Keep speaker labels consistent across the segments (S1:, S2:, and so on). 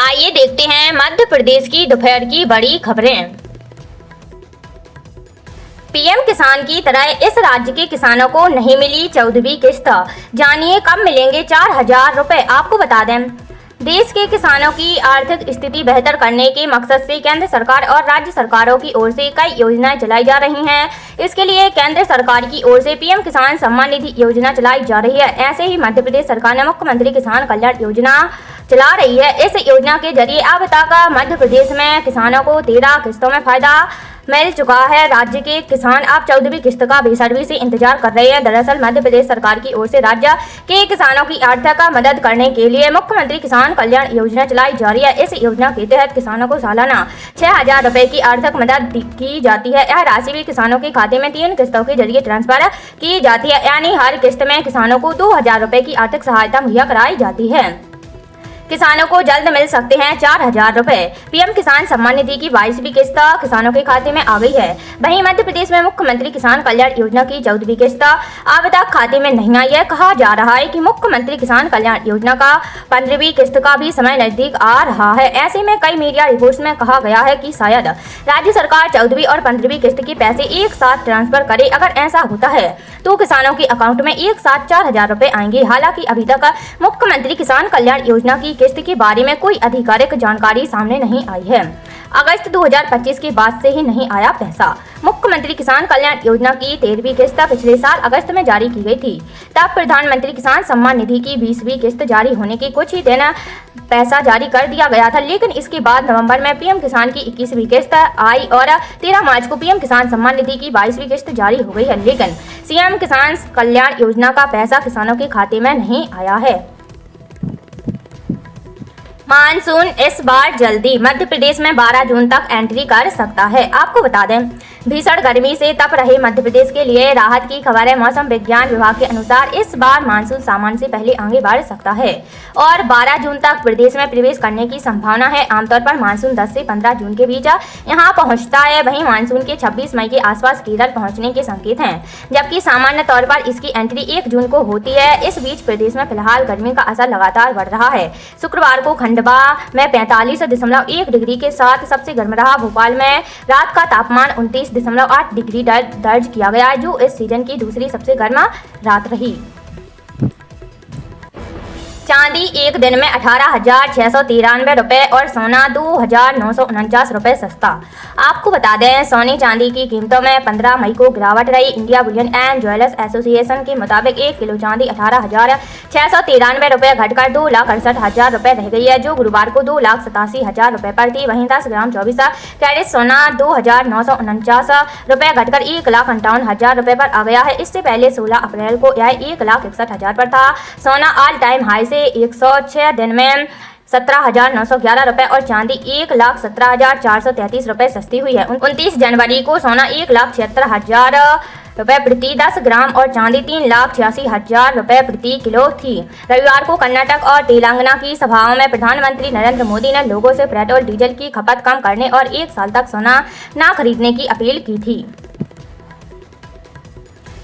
S1: आइए देखते हैं मध्य प्रदेश की दोपहर की बड़ी खबरें। पीएम किसान की तरह इस राज्य के किसानों को नहीं मिली 14वीं किस्त। जानिए कब मिलेंगे 4,000 रुपए। आपको बता दें, देश के किसानों की आर्थिक स्थिति बेहतर करने के मकसद से केंद्र सरकार और राज्य सरकारों की ओर से कई योजनाएं चलाई जा रही हैं। इसके लिए केंद्र सरकार की ओर से पीएम किसान सम्मान निधि योजना चलाई जा रही है। ऐसे ही मध्य प्रदेश सरकार ने मुख्यमंत्री किसान कल्याण योजना चला रही है। इस योजना के जरिए अब तक मध्य प्रदेश में किसानों को 13 किस्तों में फायदा मिल चुका है। राज्य के किसान अब 14वीं किस्त का बेसब्री से इंतजार कर रहे हैं। दरअसल मध्य प्रदेश सरकार की ओर से राज्य के किसानों की आर्थिक मदद करने के लिए मुख्यमंत्री किसान कल्याण योजना चलाई जा रही है। इस योजना के तहत किसानों को सालाना 6,000 रुपए की आर्थिक मदद की जाती है। यह राशि भी किसानों के खाते में 3 किस्तों के जरिए ट्रांसफर की जाती है, यानी हर किस्त में किसानों को 2,000 रुपए की आर्थिक सहायता मुहैया कराई जाती है। किसानों को जल्द मिल सकते हैं 4,000 रुपए। पीएम किसान सम्मान निधि की 22वीं किस्त किसानों के खाते में आ गई है। वहीं मध्य प्रदेश में मुख्यमंत्री किसान कल्याण योजना की 14वीं किस्त अब तक खाते में नहीं आई है। कहा जा रहा है कि मुख्यमंत्री किसान कल्याण योजना का 15वीं किस्त का भी समय नजदीक आ रहा है। ऐसे में कई मीडिया रिपोर्ट्स में कहा गया है कि शायद राज्य सरकार 14वीं और 15वीं किस्त के पैसे एक साथ ट्रांसफर करे। अगर ऐसा होता है तो किसानों के अकाउंट में एक साथ 4,000 रुपए आएंगे। हालांकि अभी तक मुख्यमंत्री किसान कल्याण योजना की किस्त के बारे में कोई आधिकारिक जानकारी सामने नहीं आई है। अगस्त 2025 के बाद से ही नहीं आया पैसा। मुख्यमंत्री किसान कल्याण योजना की 13वीं किस्त पिछले साल अगस्त में जारी की गई थी। तब प्रधानमंत्री किसान सम्मान निधि की 20वीं किस्त जारी होने के कुछ ही दिन पैसा जारी कर दिया गया था, लेकिन इसके बाद नवंबर में पीएम किसान की 21वीं किस्त आई और 13 मार्च को पीएम किसान सम्मान निधि की 22वीं किस्त जारी हो गई है। लेकिन सीएम किसान कल्याण योजना का पैसा किसानों के खाते में नहीं आया है। मानसून इस बार जल्दी मध्य प्रदेश में 12 जून तक एंट्री कर सकता है। आपको बता दें, भीषण गर्मी से तप रहे मध्य प्रदेश के लिए राहत की खबर है। मौसम विज्ञान विभाग के अनुसार इस बार मानसून सामान्य से पहले आगे बढ़ सकता है और 12 जून तक प्रदेश में प्रवेश करने की संभावना है। आमतौर पर मानसून 10 से 15 जून के बीच यहां पहुंचता है। वहीं मानसून के 26 मई के आसपास केरल पहुंचने के संकेत हैं, जबकि सामान्य तौर पर इसकी एंट्री 1 जून को होती है। इस बीच प्रदेश में फिलहाल गर्मी का असर लगातार बढ़ रहा है। शुक्रवार को खंडवा में 45.1 डिग्री के साथ सबसे गर्म रहा। भोपाल में रात का तापमान 29.8 डिग्री दर्ज किया गया, जो इस सीजन की दूसरी सबसे गर्म रात रही। चांदी एक दिन में 18,693 रुपए और सोना 2,949 रुपए सस्ता। आपको बता दें, सोने चांदी की कीमतों में 15 मई को गिरावट रही। India Boolean and jewellers association के मुताबिक 1 किलो चांदी 18,693 रुपए घटकर 2,68,000 रुपए रह गई है, जो गुरुवार को 2,87,000 रुपए पर थी। वहीं 10 ग्राम 24 कैरेट सोना 2,949 रुपए घटकर 1,58,000 रुपए पर आ गया है। इससे पहले 16 अप्रैल को यह 1,61,000 पर था। सोना ऑल टाइम हाई से 106 दिन में 17,911 रुपए और चांदी 1,17,433 रुपए सस्ती हुई है। 29 जनवरी को सोना 1,76,000 रुपए प्रति 10 ग्राम और चांदी 3,86,000 रुपए प्रति किलो थी। रविवार को कर्नाटक और तेलंगाना की सभाओं में प्रधानमंत्री नरेंद्र मोदी ने लोगों से पेट्रोल डीजल की खपत कम करने और 1 साल तक सोना न खरीदने की अपील की थी।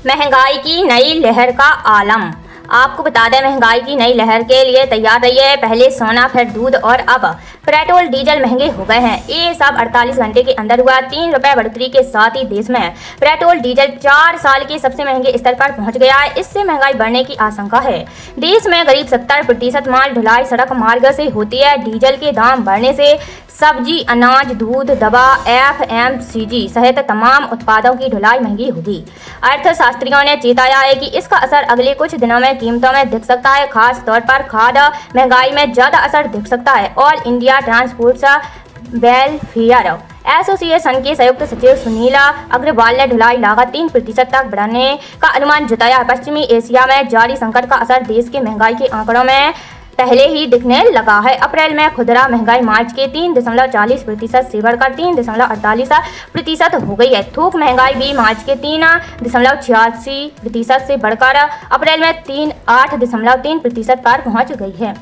S1: महंगाई की नई लहर का आलम। आपको बता दें, महंगाई की नई लहर के लिए तैयार रहिए। पहले सोना, फिर दूध और अब पेट्रोल डीजल महंगे हो गए हैं। ये सब 48 घंटे के अंदर हुआ। 3 रुपए बढ़ोतरी के साथ ही देश में पेट्रोल डीजल 4 साल के सबसे महंगे स्तर पर पहुंच गया है। इससे महंगाई बढ़ने की आशंका है। देश में करीब 70% माल ढुलाई सड़क मार्ग से होती है। डीजल के दाम बढ़ने से सब्जी, अनाज, दूध, दवा, FMCG सहित तमाम उत्पादों की ढुलाई महंगी होगी। अर्थशास्त्रियों ने चेताया है कि इसका असर अगले कुछ दिनों में कीमतों में दिख सकता है। खास तौर पर खाद्य महंगाई में ज्यादा असर दिख सकता है। All India transport welfare association के संयुक्त सचिव सुनील अग्रवाल ने ढुलाई लागत 3% तक बढ़ाने का अनुमान जताया। पश्चिमी एशिया में जारी संकट का असर देश के महंगाई के आंकड़ों में पहले ही दिखने लगा है। अप्रैल में खुदरा महंगाई मार्च के 3.40% से बढ़कर 3.48% हो गई है। थोक महंगाई भी मार्च के 3.86% से बढ़कर अप्रैल में 8.3% पर पहुंच गई है।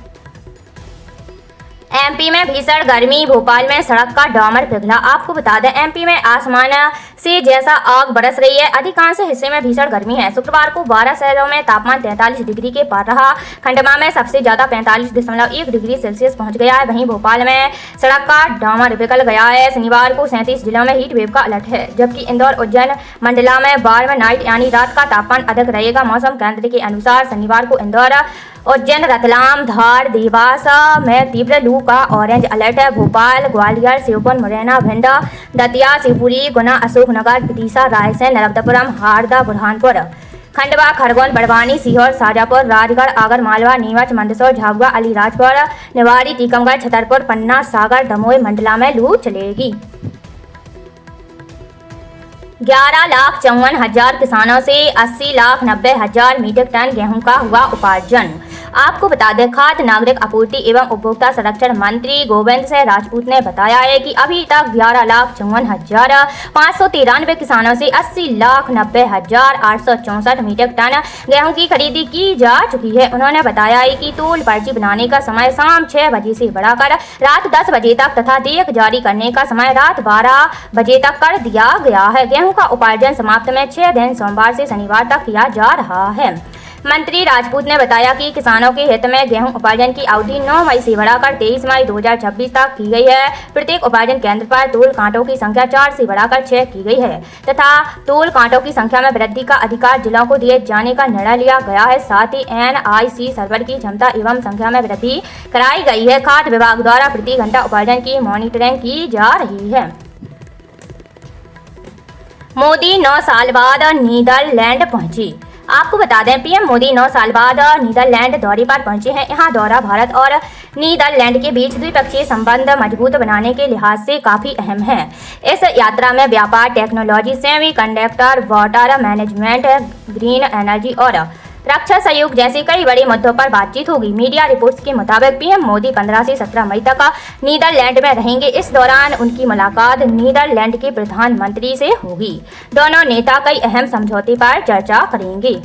S1: एमपी में भीषण गर्मी, भोपाल में सड़क का डामर पिघला। आपको बता दें, एमपी में आसमान से जैसा आग बरस रही है। अधिकांश हिस्से में भीषण गर्मी है। शुक्रवार को 12 शहरों में तापमान 43 डिग्री के पार रहा। खंडवा में सबसे ज्यादा 45.1 डिग्री सेल्सियस पहुंच गया है। वहीं भोपाल में सड़क का डामर पिघल गया है। शनिवार को 37 जिलों में हीट वेव का अलर्ट है, जबकि इंदौर, उज्जैन, मंडला में बार में नाइट यानी रात का तापमान अधिक रहेगा। मौसम केंद्र के अनुसार शनिवार को इंदौर, उज्जैन, रतलाम, धार, देवास में तीव्र लू का ऑरेंज अलर्ट है। भोपाल, ग्वालियर, श्योपुर, मुरैना, भिंड, दतिया, शिवपुरी, गुना, अशोकनगर, विदिशा, रायसेन, नर्मदापुरम, हारदा, बुरहानपुर, खंडवा, खरगोन, बड़वानी, सीहोर, शाजापुर, राजगढ़, आगर मालवा, नीमच, मंदसौर, झाबुआ, अलीराजपुर, निवाड़ी, टीकमगढ़, छतरपुर, पन्ना, सागर, दमोह, मंडला में लू चलेगी। 11,54,000 किसानों से 80,90,000 मीट्रिक टन गेहूं का हुआ उपार्जन। आपको बता दें, खाद्य नागरिक आपूर्ति एवं उपभोक्ता संरक्षण मंत्री गोविंद सिंह राजपूत ने बताया है कि अभी तक 11,54,593 किसानों से 80,90,864 मीट्रिक टन गेहूं की खरीदी की जा चुकी है। उन्होंने बताया है कि टोल पर्ची बनाने का समय शाम 6 बजे से बढ़ाकर रात 10 बजे तक तथा देयक जारी करने का समय रात 12 बजे तक कर दिया गया है। गेहूं का उपार्जन समाप्त में 6 दिन सोमवार से शनिवार तक किया जा रहा है। मंत्री राजपूत ने बताया कि किसानों के हित में गेहूं उपार्जन की अवधि 9 मई से बढ़ाकर 23 मई 2026 तक की गई है। प्रत्येक उपार्जन केंद्र पर तोल कांटों की संख्या 4 से बढ़ाकर 6 की गई है तथा तोल कांटों की संख्या में वृद्धि का अधिकार जिलों को दिए जाने का निर्णय लिया गया है। साथ ही NIC सर्वर की क्षमता एवं संख्या में वृद्धि कराई गई है। खाद्य विभाग द्वारा प्रति घंटा उपार्जन की मॉनिटरिंग की जा रही है। मोदी 9 साल बाद नीदरलैंड पहुंची। आपको बता दें, पीएम मोदी 9 साल बाद नीदरलैंड दौरे पर पहुंचे हैं। यहां दौरा भारत और नीदरलैंड के बीच द्विपक्षीय संबंध मजबूत बनाने के लिहाज से काफी अहम है। इस यात्रा में व्यापार, technology, semiconductor, water management, green energy और रक्षा सहयोग जैसे कई बड़े मुद्दों पर बातचीत होगी। मीडिया रिपोर्ट्स के मुताबिक पीएम मोदी 15 से 17 मई तक नीदरलैंड में रहेंगे। इस दौरान उनकी मुलाकात नीदरलैंड के प्रधानमंत्री से होगी। दोनों नेता कई अहम समझौते पर चर्चा करेंगे।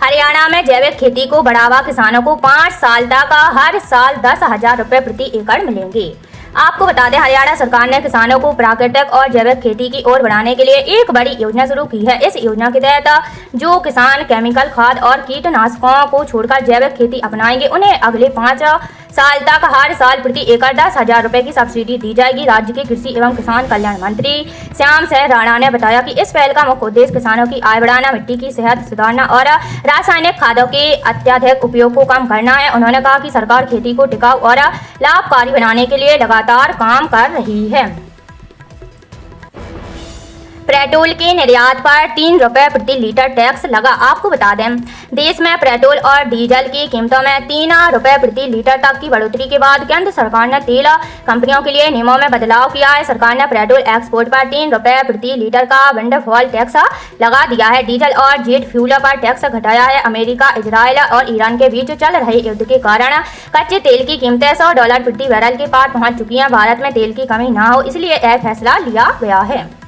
S1: हरियाणा में जैविक खेती को बढ़ावा, किसानों को 5 साल तक हर साल 10,000 रुपये प्रति एकड़ मिलेंगे। आपको बता दें, हरियाणा सरकार ने किसानों को प्राकृतिक और जैविक खेती की ओर बढ़ाने के लिए एक बड़ी योजना शुरू की है। इस योजना के तहत जो किसान केमिकल खाद और कीटनाशकों को छोड़कर जैविक खेती अपनाएंगे, उन्हें अगले 5 साल तक हर साल प्रति एकड़ 10,000 रुपये की सब्सिडी दी जाएगी। राज्य के कृषि एवं किसान कल्याण मंत्री श्याम सिंह राणा ने बताया कि इस पहल का मुख्य उद्देश्य किसानों की आय बढ़ाना, मिट्टी की सेहत सुधारना और रासायनिक खादों के अत्यधिक उपयोग को कम करना है। उन्होंने कहा कि सरकार खेती को टिकाऊ और लाभकारी बनाने के लिए लगातार काम कर रही है। पेट्रोल के निर्यात पर 3 रुपये प्रति लीटर टैक्स लगा। आपको बता दें, देश में पेट्रोल और डीजल की कीमतों में 3 रुपये प्रति लीटर तक की बढ़ोतरी के बाद केंद्र सरकार ने तेल कंपनियों के लिए नियमों में बदलाव किया है। सरकार ने पेट्रोल एक्सपोर्ट पर 3 रुपये प्रति लीटर का विंडफॉल टैक्स लगा दिया है। डीजल और जेट फ्यूल पर टैक्स घटाया है। अमेरिका, इजराइल और ईरान के बीच चल रहे युद्ध के कारण कच्चे तेल की कीमतें $100 प्रति बैरल के पार पहुंच चुकी हैं। भारत में तेल की कमी न हो, इसलिए यह फैसला लिया गया है।